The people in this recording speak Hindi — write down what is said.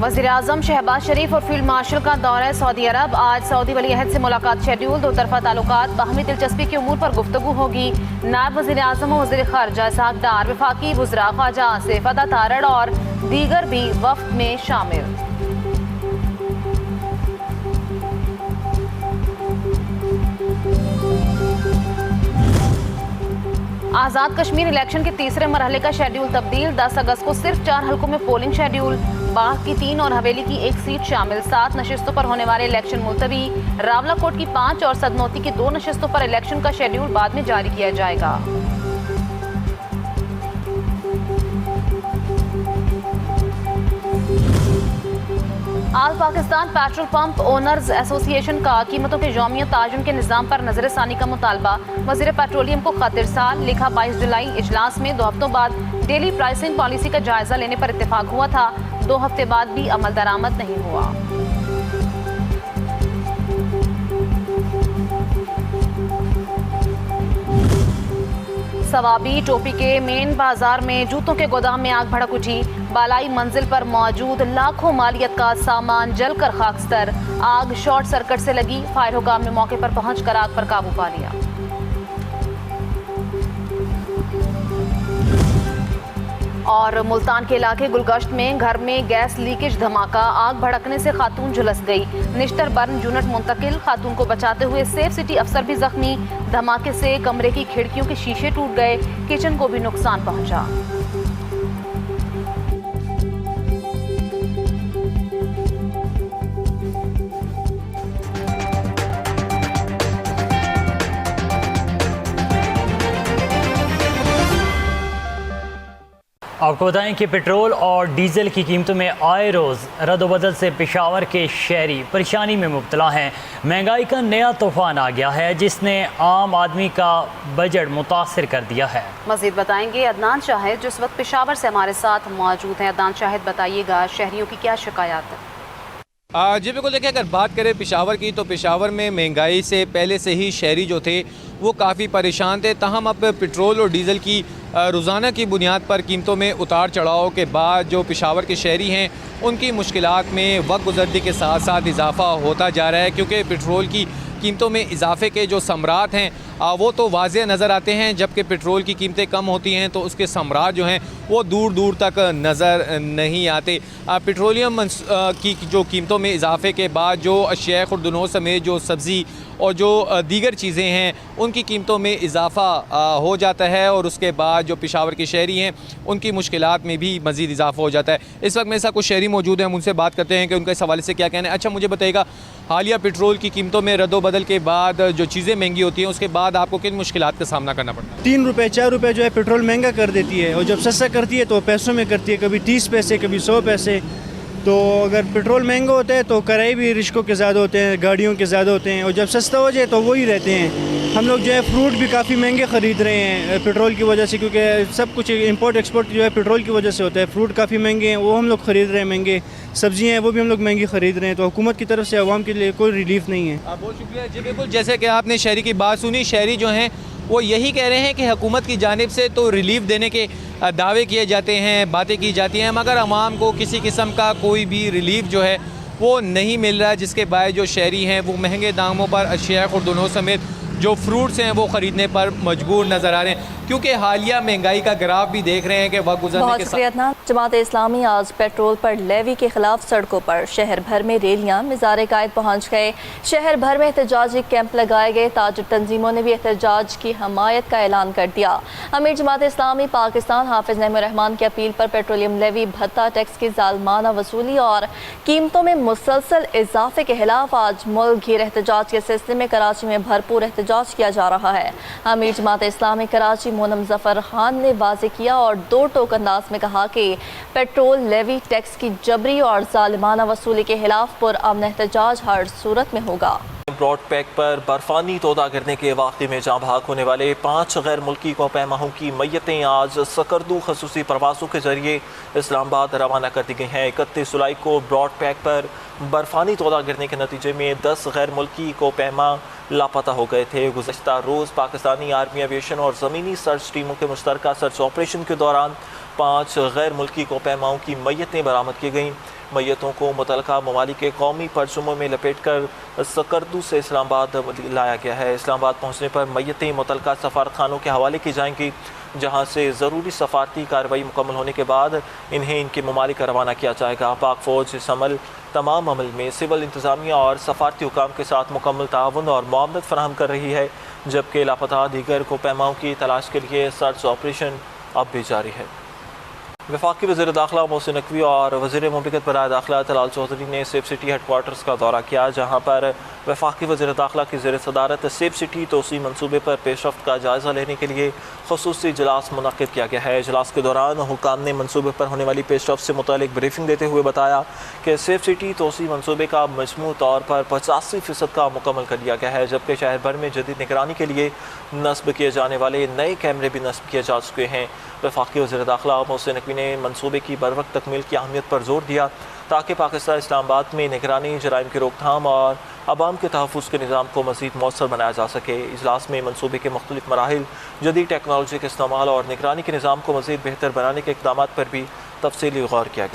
वज़ीर-ए-आज़म शहबाज शरीफ और फील्ड मार्शल का दौरा सऊदी अरब। आज सऊदी वली अहद से मुलाकात शेड्यूल। दो तरफा ताल्लुकात, बाहमी दिलचस्पी के उमूर पर गुफ्तगू होगी। नायब वज़ीर-ए-आज़म और वज़ीर ख़ारजा इसहाक़ डार, वफ़ाक़ी वुज़रा ख्वाजा आसिफ, अता तारड़ और दीगर भी वफ़द में शामिल। आज़ाद कश्मीर इलेक्शन के तीसरे मरहले का शेड्यूल तब्दील। 10 अगस्त को सिर्फ 4 हल्कों में पोलिंग शेड्यूल। बाग की 3 और हवेली की 1 सीट शामिल। 7 नशिस्तों पर होने वाले इलेक्शन मुलतवी। रावलाकोट की 5 और सदनौती की 2 नशिस्तों पर इलेक्शन का शेड्यूल बाद में जारी किया जाएगा। All Pakistan petrol pump owners association का कीमतों के यौमिया ताजुन के निज़ाम पर नजरसानी का मुतालबा। वज़ीर पेट्रोलियम को खत इरसाल। लिखा 22 जुलाई इजलास में 2 हफ्तों बाद डेली प्राइसिंग पॉलिसी का जायजा लेने पर इत्तेफाक हुआ था। 2 हफ्ते बाद भी अमल दरामद नहीं हुआ। सवाबी टोपी के मेन बाजार में जूतों के गोदाम में आग भड़क उठी। बालाई मंजिल पर मौजूद लाखों मालियत का सामान जलकर खाकस्तर। आग शॉर्ट सर्किट से लगी। फायर हुकाम ने मौके पर पहुंचकर आग पर काबू पा लिया। और मुल्तान के इलाके गुलगश्त में घर में गैस लीकेज धमाका। आग भड़कने से खातून झुलस गई। निश्तर बर्न यूनिट मुंतकिल। खातून को बचाते हुए सेफ सिटी अफसर भी जख्मी। धमाके से कमरे की खिड़कियों के शीशे टूट गए। किचन को भी नुकसान पहुंचा। आपको बताएं कि पेट्रोल और डीजल की कीमतों में आए रोज़ रद्द-ओ-बदल से पेशावर के शहरी परेशानी में मुब्तला हैं। महंगाई का नया तूफान आ गया है जिसने आम आदमी का बजट मुतासिर कर दिया है। मज़ीद बताएंगे अदनान शाहिद जो इस वक्त पेशावर से हमारे साथ मौजूद हैं। अदनान शाहिद, बताइएगा शहरियों की क्या शिकायत है? जी बिल्कुल, देखिए अगर बात करें पेशावर की तो पेशावर में महंगाई से पहले से ही शहरी जो थे वो काफ़ी परेशान थे। ताहम अब पेट्रोल और डीज़ल की रोज़ाना की बुनियाद पर कीमतों में उतार चढ़ाव के बाद जो पेशावर के शहरी हैं उनकी मुश्किलात में वक्त गुज़रने के साथ साथ इजाफ़ा होता जा रहा है, क्योंकि पेट्रोल की कीमतों में इजाफे के जो समरात हैं वो तो वाज़ेह नज़र आते हैं, जबकि पेट्रोल की कीमतें कम होती हैं तो उसके समरात जो हैं वो दूर दूर तक नज़र नहीं आते। पेट्रोलियम की जो कीमतों में इजाफे के बाद जो अशिया खुर्दनों समेत जो सब्ज़ी और जो दीगर चीज़ें हैं उनकी कीमतों में इजाफ़ा हो जाता है और उसके बाद जो पेशावर के शहरी हैं उनकी मुश्किलात में भी मज़ीद इजाफ़ा हो जाता है। इस वक्त मेरे साथ कुछ शहरी मौजूद हैं, हम उनसे बात करते हैं कि उनका इस हवाले से क्या कहना है। अच्छा, मुझे बताइएगा, हालिया पेट्रोल की कीमतों में रद्द-ओ-बदल के बाद जो चीज़ें महंगी होती हैं उसके बाद आपको किन मुश्किलात का सामना करना पड़ता है? 3 रुपये 4 रुपये जो है पेट्रोल महंगा कर देती है और जब सस्ता करती है तो पैसों में करती है, कभी 30 पैसे कभी 100 पैसे। तो अगर पेट्रोल महंगा होता है तो किराए भी रिश्कों के ज़्यादा होते हैं, गाड़ियों के ज़्यादा होते हैं, और जब सस्ता हो जाए तो वही रहते हैं। हम लोग जो है फ्रूट भी काफ़ी महंगे ख़रीद रहे हैं पेट्रोल की वजह से, क्योंकि सब कुछ इंपोर्ट एक्सपोर्ट जो है पेट्रोल की वजह से होता है। फ्रूट काफ़ी महंगे हैं, वो हम लोग ख़रीद रहे हैं महंगे। सब्जियाँ हैं वो भी हम लोग महंगी ख़रीद रहे हैं। तो हुकूमत की तरफ से आवाम के लिए कोई रिलीफ नहीं है। बहुत शुक्रिया जी। बिल्कुल, जैसे कि आपने शहरी की बात सुनी, शहरी जो हैं वो यही कह रहे हैं कि हुकूमत की जानिब से तो रिलीफ देने के दावे किए जाते हैं, बातें की जाती हैं, मगर आवाम को किसी किस्म का कोई भी रिलीफ जो है वो नहीं मिल रहा है, जिसके बाद जो शहरी हैं वो महंगे दामों पर अशिया खुर्दनों समेत जो फ्रूट्स हैं वो ख़रीदने पर मजबूर नज़र आ रहे हैं, क्योंकि हालिया महंगाई का ग्राफ भी देख रहे हैं कि वक्त गुजरने के साथ। जमात इस्लामी आज पेट्रोल पर लेवी के खिलाफ सड़कों पर शहर भर में रैलियां मिज़ार कायद पहुँच गए। शहर भर में एहतजाजी कैंप लगाए गए। ताजिर तंजीमों ने भी एहतजाज की हमायत का ऐलान कर दिया। अमीर जमात इस्लामी पाकिस्तान हाफिज नईमुर्रहमान की अपील पर पेट्रोलियम लेवी, भत्ता, टैक्स की जालमाना वसूली और कीमतों में मुसलसल इजाफे के खिलाफ आज मुल्क घेर एहतजाज के सिलसिले में कराची में भरपूर एहतजाज किया जा रहा है। अमीर जमात इस्लामी कराची मोनम जफर खान ने वाज़ेह किया और 2 टोक अंदाज में कहा कि पेट्रोल लेवी टैक्स की जबरी और जालिमाना वसूली के खिलाफ पुरअमन एहतजाज हर सूरत में होगा। ब्रॉड पैक पर बर्फानी तोदा गिरने के वाक़े में जाँ भाग होने वाले 5 गैर मुल्की कोपैमाहों की मैयतें आज सकरदू खसूसी प्रवासों के जरिए इस्लामाबाद रवाना कर दी गई हैं। 31 जुलाई को ब्रॉड पैक पर बर्फानी तोदा गिरने के नतीजे में 10 गैर मुल्की कोपैमा लापता हो गए थे। गुज़श्ता रोज़ पाकिस्तानी आर्मी एविएशन और ज़मीनी सर्च टीमों के मुश्तरका सर्च ऑपरेशन के दौरान 5 गैर मुल्की कोपैमाओं की मैयतें बरामद की गईं। मैयतों को मुतलका ममालिक के कौमी परचमों में लपेट कर सकरदू से इस्लामाबाद लाया गया है। इस्लामाबाद पहुँचने पर मैयतें मुतलका सफारतखानों के हवाले की जाएंगी, जहाँ से ज़रूरी सफारती कार्रवाई मुकम्मल होने के बाद इन्हें इनके ममालिक का रवाना किया जाएगा। पाक फ़ौज इस तमाम अमल में सिविल इंतज़ामिया और सफारती हुकाम के साथ मुकम्मल ताउन और मुआवनत फराहम कर रही है, जबकि लापता दीगर को पैमाओं की तलाश के लिए सर्च ऑपरेशन अब भी जारी है। वफाकी वज़ीर दाखिला मोहसिन नकवी और वज़ीर मुमलिकत बराए दाखिला तलाल चौधरी ने सेफ सिटी हेडक्वार्टर्स का दौरा किया, जहाँ पर वफाकी वज़ीर दाखिला की ज़ेर सदारत सेफ सिटी तोसी मनसूबे पर पेशरफ्त का जायज़ा लेने के लिए ख़ुसूसी इजलास मुनक़्क़िद किया गया है। इजलास के दौरान हुकाम ने मनसूबे पर होने वाली पेशरफ्त से मुतालिक ब्रीफिंग देते हुए बताया कि सेफ सिटी तोसी मनसूबे का मजमू तौर पर 85% का मुकम्मल कर लिया गया है, जबकि शहर भर में जदीद निगरानी के लिए नस्ब किए जाने वाले नए कैमरे भी नस्ब किए जा चुके हैं। वफाकी वज़ीर दाखिला मोहसिन नकवी ने मनसूबे की बरवक्त तकमील की अहमियत पर जोर दिया ताकि पाकिस्तान इस्लामाबाद में निगरानी, जराइम की रोकथाम और अवाम के तहफ़्फ़ुज़ के निज़ाम को मज़ीद मौसर बनाया जा सके। इजलास में मनसूबे के मुख्तलिफ मराहिल, जदीद टेक्नोलॉजी के इस्तेमाल और निगरानी के निज़ाम को मज़ीद बेहतर बनाने के इक़दामात पर भी तफसीली गौर किया गया।